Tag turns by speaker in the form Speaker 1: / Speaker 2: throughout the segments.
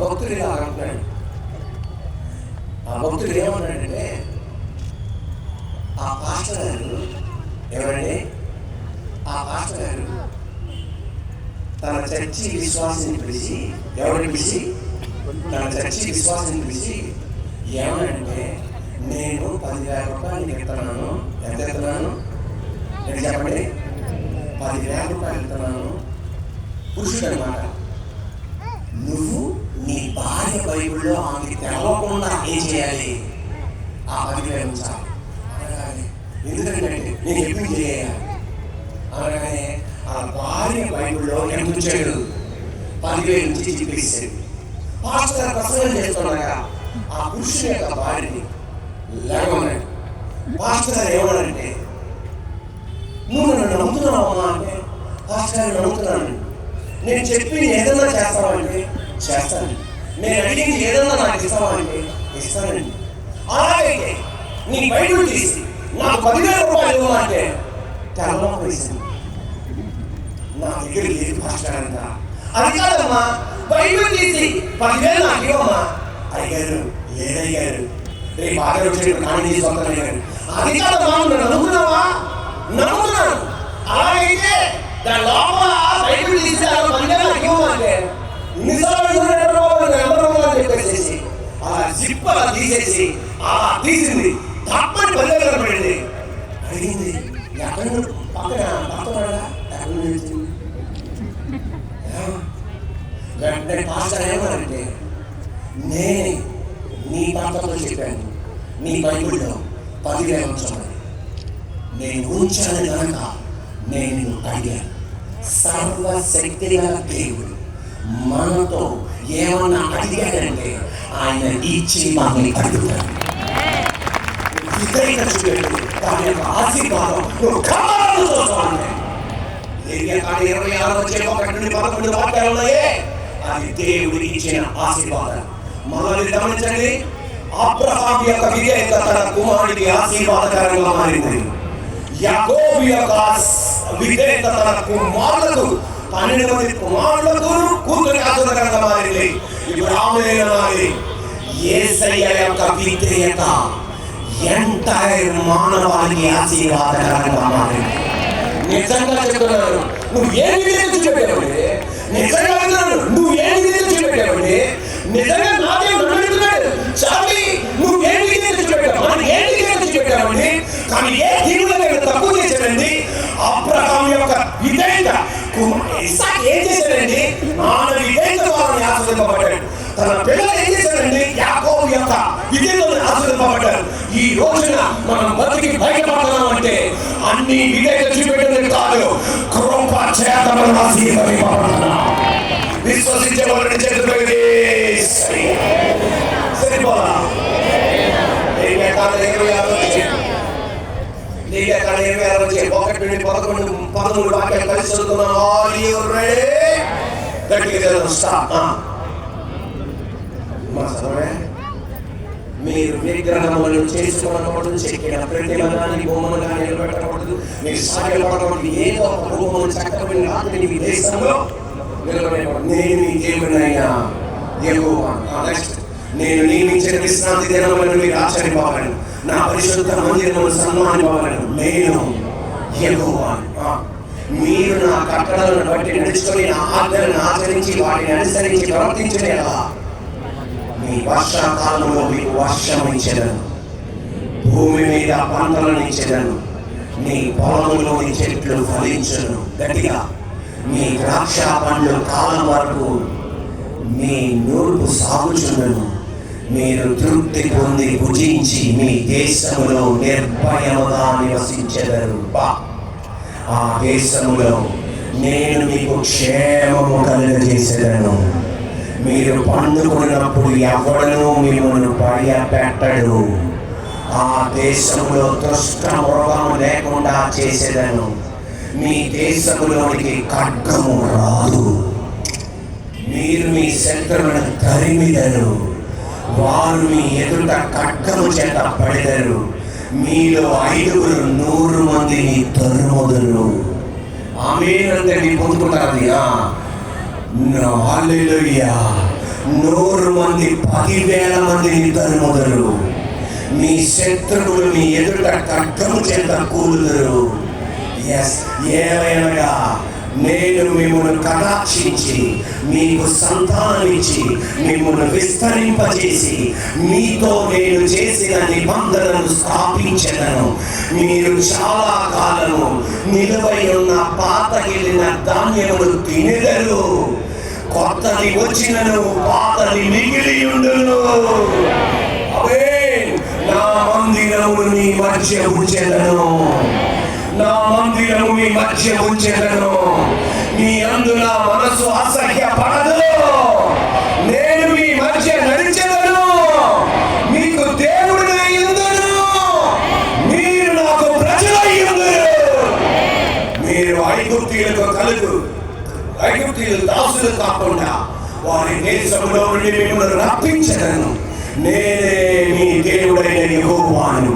Speaker 1: భక్తుడు ఇలా అంటున్నాడు. ఆ భక్తుడు ఏమన్నాడంటే, ఆ పాస్టర్ గారు ఎవరండి, ఆ పాస్టర్ గారు తన చర్చి విశ్వాసాన్ని పిలిచి, ఎవరిని పిలిచి, తన చర్చి విశ్వాసాన్ని పిలిచి ఏమనంటే, నేను 10,000 రూపాయలు నీకు ఇస్తున్నాను. ఎంత ఇస్తున్నాను? నేను చెప్పండి, 10,000 రూపాయలు ఇస్తున్నాను. పురుషుడు అన్నమాట. నువ్వు నీ భార్య బైబిల్లో ఆమెకి తెలవకుండా ఏం చేయాలి? ఆ 10,000 ఉంచాలి అనగానే, ఎందుకంటే నేను ఎప్పుడు చేయాలి అనగానే ఆ భార్య బైబిల్లో ఎంత ఉంచాడు? 10,000 నుంచి చెప్పేసాడు. పాస్టర్ ప్రసంగం చేస్తున్నాగా ఆ పురుషుని యొక్క భార్యని లేవన్నాడు. పాస్టర్ గారు ఏమన్నాడంటే, నువ్వు నన్ను నమ్ముతున్నావమ్మా అంటే, పాస్టర్ గారు నమ్ముతున్నాను. నేను చెప్పి ఏదన్నా చేస్తావంటే చేస్తాను. నేను అడిగింది ఏదన్నా నాకు ఇస్తావంటే ఇస్తానండి. అలాగైతే నీ బైబిల్ తీసి నాకు 10,000 రూపాయలు ఇవ్వమంటే తెల్లమా వేసింది. నా దగ్గర లేదు పాస్టర్ అంట. అది కాదమ్మా, బైబిల్ తీసి 10,000 నాకు ఇవ్వమ్మా. అడిగారు, లేదయ్యారు, రేపు ఆఖరి వచ్చేటప్పుడు కానీ తీసుకొస్తాను అడిగారు. అది కాదమ్మా, నువ్వు నమ్ముతున్నావా? నమ్ముతున్నాను. అలాగైతే దాని లోపల బైబిల్ తీసి 10,000 నాకు ఇవ్వమంటే చెప్పేసి అలా జిప్ అలా తీసేసి అలా తీసింది. తప్పని 10,000 పడింది. అడిగింది, ఎక్కడ పక్కన పక్కపడదా? వెంటనే పాస్టర్ ఏమన్నారంటే, నేను నీ భర్తతో చెప్పాను, నీ బైబిల్లో 10,000 ఉంచమని. నేను ఉంచాను కనుక నేను అడిగాను. సర్వశక్తి గల దేవుడు మనతో ఏమన్నా అడిగాడంటే ఆయన ఇచ్చి మనల్ని అడుగుతాడు. దాని యొక్క ఆశీర్వాదం 26-11 వాక్యాలు ఉన్నాయే, అది దేవుడు ఇచ్చిన ఆశీర్వాదం. మనల్ని గమనించండి, అబ్రహాము యొక్క విధేయత తన కుమారుడికి ఆశీర్వాదకరంగా మారింది. యాకోబు యొక్క విధేయత తన కుమారులకు 12 మంది కుమారులకు కూతురికి ఆశీర్వాదకరంగా మారింది. ఇప్పుడు ఆమె యేసయ్య యొక్క విధేయత ఎంటైర్ మానవాళికి ఆశీర్వాదకరంగా మారింది. నిజంగా చెప్తున్నాను, నువ్వు ఏ విధంగా చూపెట్టావండి? నిజంగా నువ్వు ఏ విధంగా చూపెట్టావండి? నిజంగా నాదే నడుతున్నాడు చాలి. నువ్వు ఏ విధంగా చూపెట్టావు? మనం ఏ విధంగా చూపెట్టావండి? కానీ ఏ తీరులో తక్కువ చేశాడండి? అబ్రహాము యొక్క విధేయత ఇస్సాకు ఏం చేశాడండి? ఆయన విధేయత వారిని ఆశీర్వదింపబడ్డాడు. తన పిల్లలు ఏం చేశారండి? యాకోబు యొక్క విధేయతను ఆశీర్వదింపబడ్డారు. ఈ రోజున మనం బతికి బయటపడుతున్నాం అంటే అన్ని విధేయత చూపెట్టడం కాదు, కృప చేత మనం ఆశీర్వదింపబడుతున్నాం. విశ్వసించే వాళ్ళని చేతులు సరిపోలా. 1-11 వాక్యాలు కలిసి చదువుతున్నాం. మీరు విగ్రహములను చేసుకోకూడదు, చెక్కిన ప్రతిమ కానీ బొమ్మను కానీ నిలబెట్టకూడదు. మీరు సాగలపడకూడదు. ఏదో ఒక రూపమును చక్కబడిన రాత్రి మీ దేశంలో నిలబడకూడదు. నేను ఈ దేవుడైనా యెహోవా. నెక్స్ట్, నేను నియమించిన విశ్రాంతి దినములను మీరు ఆచరింపవలెను, నా పరిశుద్ధ మందిరమును సన్మానింపవలెను. నేను యెహోవా. మీరు నా కట్టడలను బట్టి నడుచుకొని నా ఆజ్ఞలను ఆచరించి వాటిని అనుసరించి ప్రవర్తించలేదా మీ వర్షాకాలంలో మీకు వర్షం ఇచ్చెదను, భూమి మీద పంటలను ఇచ్చెదను, నీ పొలంలోని చెట్లు ఫలించును. గట్టిగా, మీ ద్రాక్ష పండ్లు కాలం వరకు మీ నూర్పు సాగుచుండును. మీరు తృప్తి పొంది భుజించి మీ దేశములో నిర్భయముగా నివసించెదరు. ఆ దేశములో నేను మీకు క్షేమము కలుగజేసేదను. మీరు పండుకున్నప్పుడు ఎవడనూ మిమ్మల్ని భయపెట్టడు. ఆ దేశంలో దుష్ట మృగము లేకుండా చేసేదను. మీ దేశంలోనికి ఖడ్గము రాదు. మీరు మీ శత్రువులను తరిమిదరు, వారు మీ ఎదుట ఖడ్గము చేత పడెదరు. మీలో 5 100 మందిని తరుముదురు. ఆమేన్ అంటే పొందుకుంటారు. హల్లెలూయా. 100 మంది 10,000 మందిని తరుముదురు. మీ శత్రువులు మీ ఎదుట ఖడ్గము చేత కూలుదురు. ఏమైనగా నేను మిమ్మల్ని కటాక్షించి మీకు సంతానమిచ్చి మిమ్మల్ని విస్తరింపజేసి మీతో నేను చేసిన నిబంధనను స్థాపించెదను. మీరు చాలా కాలము నిలువై ఉన్న పాతగిలిన ధాన్యములు తినెదరు. కొత్తది వచ్చినను పాతది మిగిలి ఉండును. నా మందిరము నీ మధ్య ఉంచెదను. నా మందిరము మీ మధ్య ఉంచెదను. మీ అందు నా మనసు అసహ్యపడదు. నేను మీ మధ్య నడిచెదను. మీకు దేవుడినై ఉందును. మీరు నాకు ప్రజలై ఉందురు. మీరు ఐగుప్తీయులకు దాసులు కాకుండా వారి దేశంలో నుండి మిమ్మల్ని రప్పించెదను. నేనే మీ దేవుడైన యెహోవాను.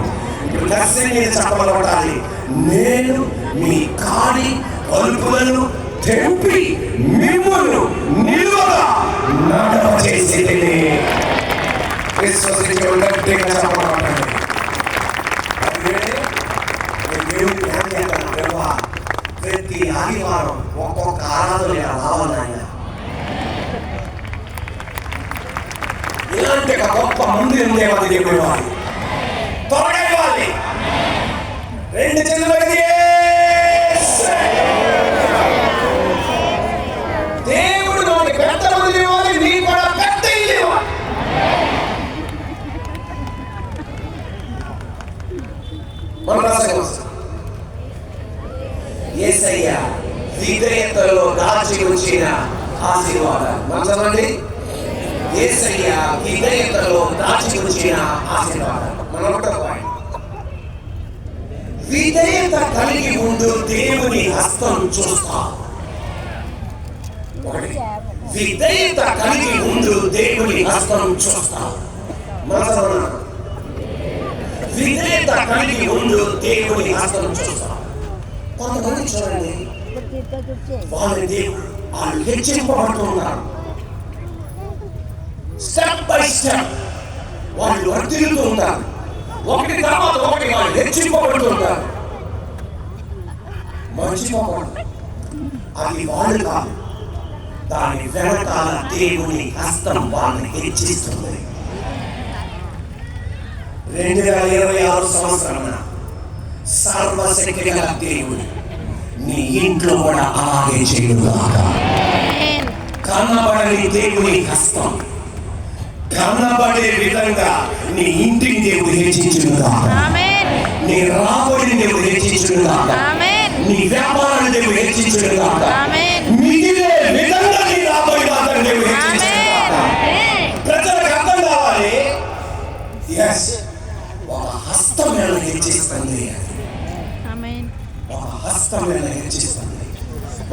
Speaker 1: ఇప్పుడు దర్శనం చెప్పబడాలి. నేను మీ కాడి పలుకులను తెంపి మిమ్మును నిలువగా నడవచేసేదిని. విశ్వసించే గట్టిగా చెప్పబడాలి. ప్రతి ఆదివారం ఒక్కొక్క ఆరాధన రావాలన్నా ఇలాంటి ఒక గొప్ప మందిరం దేవాలి. దేవుడు వారి త్వరగా ఇవ్వాలి. 2 చేతులు దేవుడు నాకు పెద్ద మంది ఇవ్వాలి. నీ కూడా పెద్ద ఇల్లు ఇవ్వాలి. యేసయ్య విధేయతలో దాచి ఉంచిన ఆశీర్వాదాలు మంచమండి. యేసయ్య విధేయతలో దాచి ఉంచిన ఆశీర్వాదాలు మనొకటో పాయింట్. విధేయత కలిగి ఉండు దేవుని హస్తం చూస్తా. విధేయత కలిగి ఉండు దేవుని హస్తం చూస్తా. విధేయత కలిగి ఉండు దేవుని హస్తం చూస్తా. కొంతమంది చూడండి, వాళ్ళు హెచ్చింపబడుతున్నారు. స్టెప్ బై స్టెప్ వాళ్ళు వర్తిల్లుతూ ఉంటారు. ఒకటి తర్వాత ఒకటి వాళ్ళు హెచ్చింపబడుతూ ఉంటారు. మర్చిపోకూడదు, అది వాళ్ళు కాదు. దాని వెనకాల దేవుని హస్తం వాళ్ళని హెచ్చిస్తుంది. 2026 సంవత్సరం సర్వశక్తి గల దేవుడు నీ ఇంట్లో కూడా అలాగే చేయుగాక. కనబడని దేవుని హస్తం కనబడే విధంగా నీ ఇంటిని దేవుడు హెచ్చించుగాక. నీ రాబడిని దేవుడు హెచ్చించుగాక. నీ వ్యాపారాన్ని దేవుడు హెచ్చించుగాక. మిగిలే విధంగా నీ రాబడి మాత్రం దేవుడు హెచ్చించుగాక. ప్రజలకు అర్థం కావాలి. ఒక హస్తం హెచ్చిస్తుంది. ఒక హస్తం హెచ్చిస్తుంది.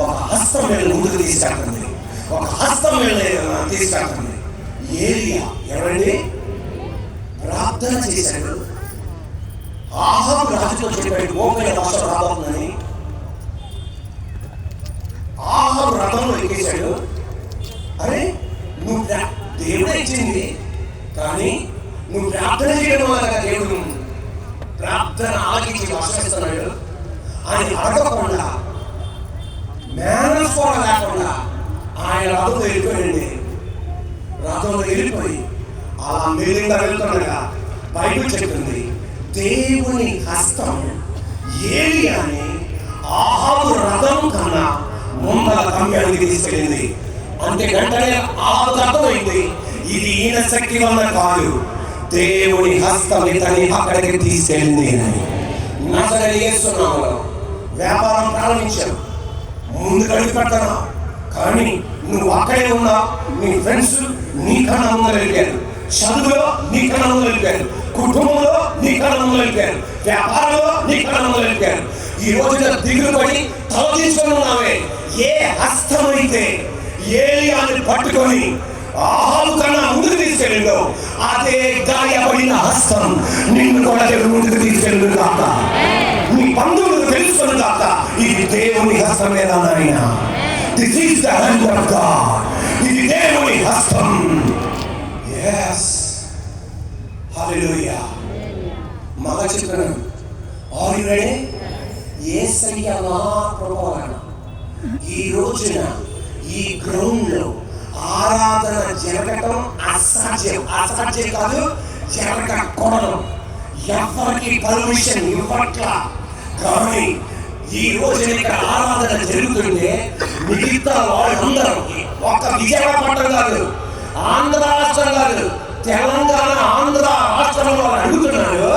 Speaker 1: ఒక హస్తం ముందుకు తీసుకెళ్తుంది. ఒక హస్తం తీసుకెళ్తుంది. ఏలియా ఎవరండి? ప్రార్థన చేశాడు. ఆహాబు రాజుతో చెప్పాడు, గోపయ వర్షం రాబోతుందని. ఆహాబు రథంలో ఎక్కేశాడు. అరే నువ్వు దేవుడే ఇచ్చింది, కానీ నువ్వు ప్రార్థన చేయడం వల్ల దేవుడు ప్రార్థన ఆలకించి వర్షిస్తున్నాడు. ఆయన అడగకుండా, మేనర్స్ కూడా లేకుండా ఆయన రథంలో వెళ్ళిపోయింది. రథంలో వెళ్ళిపోయి అలా మెల్లిగా వెళ్తుండగా బైబిల్ చెప్తుంది, దేవుని హస్తం ఏలియాని ఆహాబు రథం కన్నా ముందల గమ్యానికి తీసుకెళ్ళింది. అంటే వెంటనే ఆహాబు అర్థమైంది, ఇది ఈయన శక్తి వల్ల కాదు, దేవుని హస్తం ఇతని అక్కడికి తీసుకెళ్ళింది అని. నజరేయుడైన యేసు నామములో వ్యాపారం ప్రారంభించావు, ముందు గడిపి పెట్టను, కానీ నువ్వు అక్కడే ఉన్నా. నీ ఫ్రెండ్స్ నీకన్నా ముందు వెళ్ళిపోయారు. చదువులో నీకన్నా ముందు వెళ్ళిపోయారు. కుటుంబంలో నీకన్నా ముందు వెళ్ళిపోయారు. వ్యాపారంలో నీకన్నా ముందు వెళ్ళిపోయారు. ఈ రోజున దిగులు పడి తల తీసుకొని ఉన్నావే. ఏ హస్తం అయితే ఏలియాని పట్టుకొని ఆహాబు కన్నా ముందుకు తీసుకెళ్ళిందో, అదే గాయపడిన హస్తం నిన్ను కూడా ముందుకు తీసుకెళ్ళింది కాక. నీ బంధువులు తెలుసుకుని కాక, ఇది దేవుని హస్తమేనా నాయన. This is the hand of God. ఇది దేవుని హస్తం. yes hallelujah. మగ చెప్తున్నాను, ఆర్ యు రెడీ? యేసయ్య మహాప్రభువన ఈ రోజున ఈ గ్రౌండ్ లో ఆరాధన జరగటం అసాధ్యం. అసాధ్యం కాదు, జరగకూడదు. ఎవరికి పర్మిషన్ ఇవ్వట్ల. కానీ ఈ రోజు ఇక్కడ ఆరాధన జరుగుతుంటే మిగతా వాళ్ళందరూ, ఒక విజయవాడ పట్టణం కాదు, ఆంధ్ర రాష్ట్రం కాదు, తెలంగాణ ఆంధ్ర రాష్ట్రంలో అడుగుతున్నారు,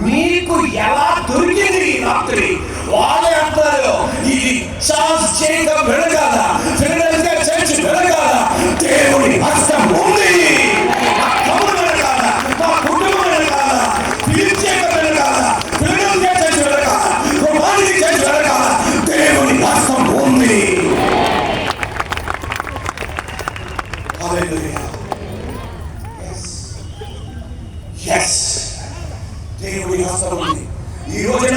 Speaker 1: మీకు ఎలా దొరికింది ఈ రాత్రి? వాళ్ళే అంటారు, ఇది చార్ల్స్ జేకబ్ వెనకాల, ఫిలడెల్ఫియా చర్చ్ వెనకాల దేవుని హస్తం ఉంది. మా కబురు వెనకాల, మా కుటుంబం వెనకాల, ఫిలిప్ జేకబ్ వెనకాల, ఫిలడెల్ఫియా చర్చ్ వెనకాల, రోమానిక్ చర్చ్ వెనకాల దేవుని హస్తం ఉంది. హల్లెలూయా. yes దేవుని హస్తం ఉంది. ఈ రోజు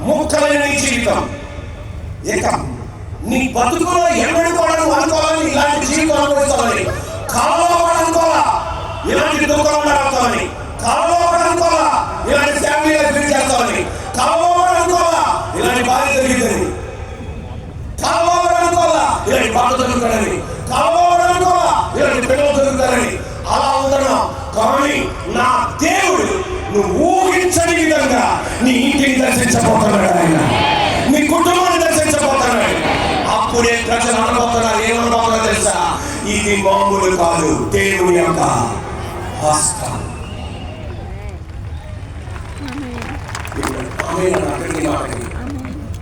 Speaker 1: ముక్కలైన నీ జీవితం, ఇక నీ బతుకులో ఎన్నడూ కూడా నువ్వు అనుకోవాలని ఇలాంటి జీవితం అనుభవిస్తామని, కాలంలో కూడా అనుకోవాలా ఇలాంటి దుఃఖం ఉండవుతామని, కాలంలో కూడా అనుకోవాలా ఇలాంటి ఫ్యామిలీ లైఫ్ చేస్తామని, కాలంలో కూడా అనుకోవాలా ఇలాంటి భార్య దొరికిందని, కాలంలో కూడా అనుకోవాలా ఇలాంటి బాధ దొరుకుతాడని, కాలంలో కూడా అనుకోవాలా ఇలాంటి పిల్లలు దొరుకుతారని. అలా ఉందన్నా, కానీ నా దేవుడు నువ్వు ఊహించని విధంగా నీ ఇంటిని దర్శించబోతున్నాడు. ఆయన నీ కుటుంబాన్ని దర్శించబోతున్నాడు. అప్పుడే ప్రజలు అనుభవుతున్నారు, ఏమనుభవుతున్నారు తెలుసా? ఇది మామూలు కాదు, దేవుని యొక్క హస్తం.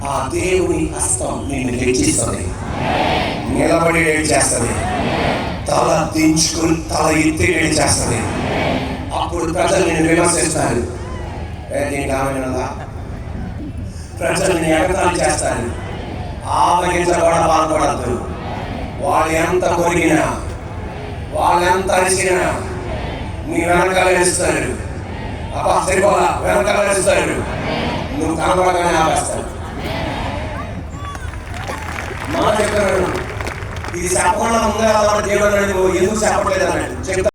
Speaker 1: ఆ దేవుని హస్తం నిన్ను హెచ్చిస్తుంది, నిలబడి చేస్తుంది, తల దించుకుని తల ఎత్తి చేస్తుంది. అప్పుడు ప్రజలు నేను విమర్శిస్తారు, దీనికి ఆమె ప్రజలు నేను ఎగతాళి చేస్తాను. ఆవగించబడ బాధపడద్దు. వాళ్ళు ఎంత కొరిగినా, వాళ్ళు ఎంత అరిచినా నీ వెనకాల ఇస్తారు. అబ్బా సరిపోలా, వెనకాల ఇస్తారు. నువ్వు కనబడగానే ఆపేస్తాడు. మా చెప్తున్నాడు, ఇది చెప్పకుండా ముందే దేవుడు ఎందుకు చెప్పట్లేదు అన్నాడు. చెప్తా